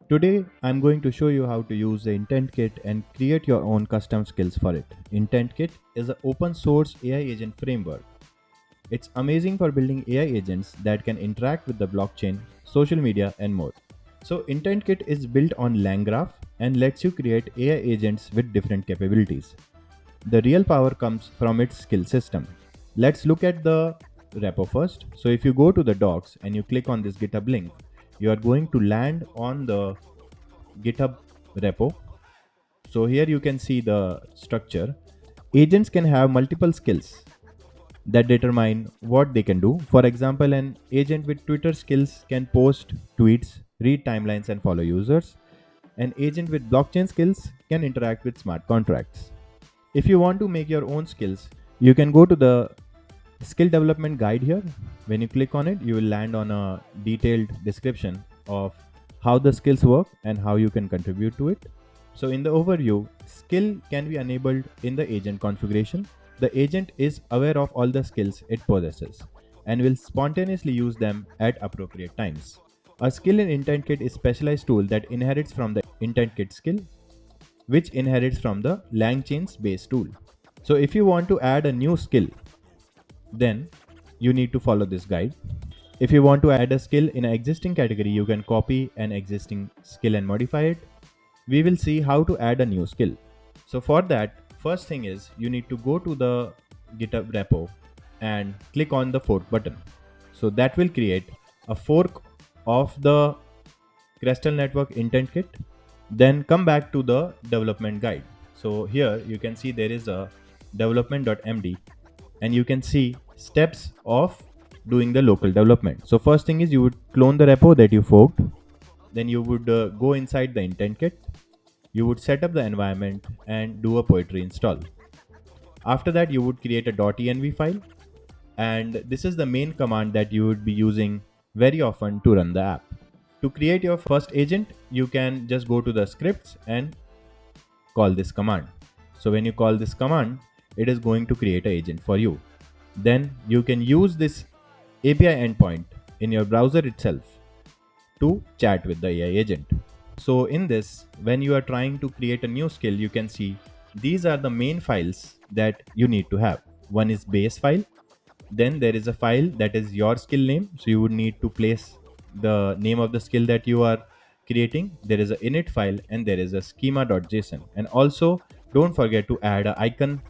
Today, I'm going to show you how to use the IntentKit and create your own custom skills for it. IntentKit is an open source AI agent framework. It's amazing for building AI agents that can interact with the blockchain, social media, and more. So, IntentKit is built on LangGraph and lets you create AI agents with different capabilities. The real power comes from its skill system. Let's look at the repo first. So if you go to the docs and you click on this GitHub link, you are going to land on the GitHub repo. So here you can see the structure. Agents can have multiple skills that determine what they can do. For example, an agent with Twitter skills can post tweets, read timelines, and follow users. An agent with blockchain skills can interact with smart contracts. If you want to make your own skills, you can go to the skill development guide here. When you click on it, you will land on a detailed description of how the skills work and how you can contribute to it. So in the overview, skill can be enabled in the agent configuration. The agent is aware of all the skills it possesses and will spontaneously use them at appropriate times. A skill in IntentKit is a specialized tool that inherits from the IntentKit skill, which inherits from the LangChain's base tool. So if you want to add a new skill, then you need to follow this guide. If you want to add a skill in an existing category, you can copy an existing skill and modify it. We will see how to add a new skill. So for that, first thing is you need to go to the GitHub repo and click on the fork button. So that will create a fork of the Crystal Network IntentKit. Then come back to the development guide. So here you can see there is a development.md and you can see steps of doing the local development. So first thing is you would clone the repo that you forked. Then you would go inside the IntentKit. You would set up the environment and do a poetry install. After that, you would create a .env file. And this is the main command that you would be using very often to run the app. To create your first agent, you can just go to the scripts and call this command. So when you call this command, it is going to create an agent for you. Then you can use this API endpoint in your browser itself to chat with the AI agent. So in this, when you are trying to create a new skill, you can see these are the main files that you need to have. One is base file. Then there is a file that is your skill name. So you would need to place the name of the skill that you are creating. There is an init file and there is a schema.json. And also don't forget to add an icon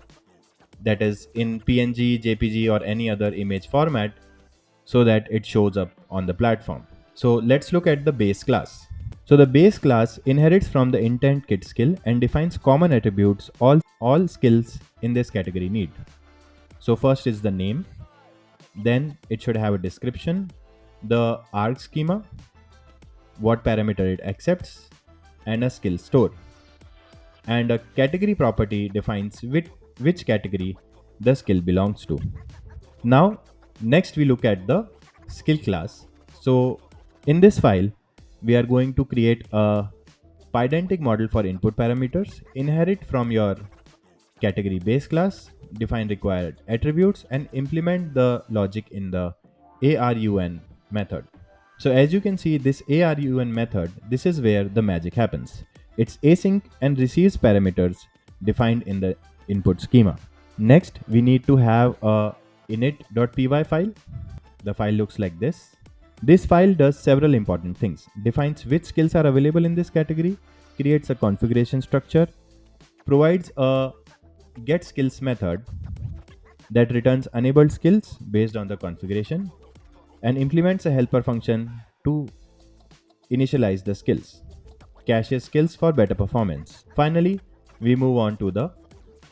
that is in PNG, JPG or any other image format so that it shows up on the platform. So let's look at the base class. So the base class inherits from the IntentKit skill and defines common attributes all skills in this category need. So first is the name, then it should have a description, the arg schema, what parameter it accepts, and a skill store. And a category property defines which category the skill belongs to. Now, next we look at the skill class. So in this file, we are going to create a pydantic model for input parameters, inherit from your category base class, define required attributes, and implement the logic in the ARUN method. So as you can see, this ARUN method, this is where the magic happens. It's async and receives parameters defined in the input schema. Next, we need to have a init.py file. The file looks like this. This file does several important things. Defines which skills are available in this category, creates a configuration structure, provides a getSkills method that returns enabled skills based on the configuration, and implements a helper function to initialize the skills, caches skills for better performance. Finally, we move on to the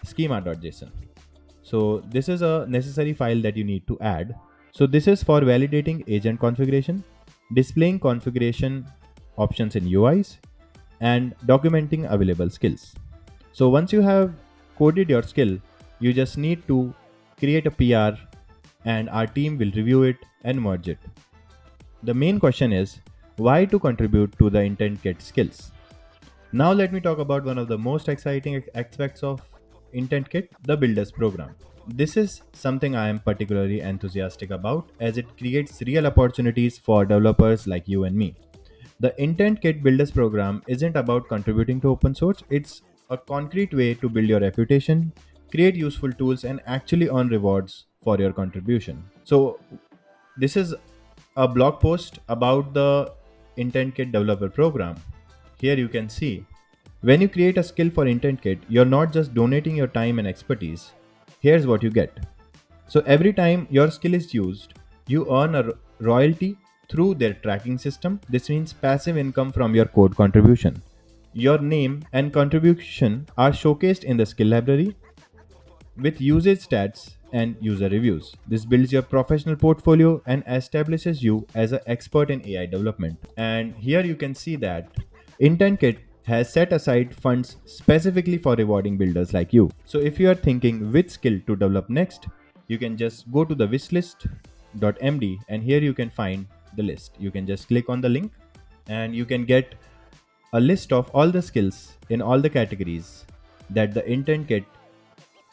schema.json. So this is a necessary file that you need to add. So this is for validating agent configuration, displaying configuration options in UIs, and documenting available skills. So once you have coded your skill, you just need to create a PR and our team will review it and merge it. The main question is why to contribute to the IntentKit skills. Now let me talk about one of the most exciting aspects of IntentKit, the Builders program. This is something I am particularly enthusiastic about as it creates real opportunities for developers like you and me. The IntentKit Builders program isn't about contributing to open source, it's a concrete way to build your reputation, create useful tools, and actually earn rewards for your contribution. So, this is a blog post about the IntentKit developer program. Here you can see when you create a skill for IntentKit, you're not just donating your time and expertise. Here's what you get. So every time your skill is used, you earn a royalty through their tracking system. This means passive income from your code contribution. Your name and contribution are showcased in the skill library with usage stats and user reviews. This builds your professional portfolio and establishes you as an expert in AI development. And here you can see that IntentKit has set aside funds specifically for rewarding builders like you. So if you are thinking which skill to develop next, you can just go to the wishlist.md and here you can find the list. You can just click on the link and you can get a list of all the skills in all the categories that the IntentKit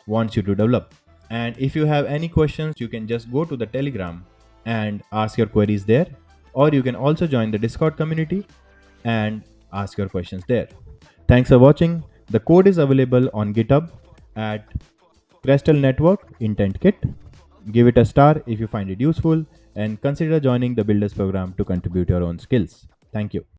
wants you to develop. And if you have any questions, you can just go to the Telegram and ask your queries there, or you can also join the Discord community and ask your questions there. Thanks for watching. The code is available on GitHub at Crystal Network IntentKit. Give it a star if you find it useful and consider joining the Builders program to contribute your own skills. Thank you.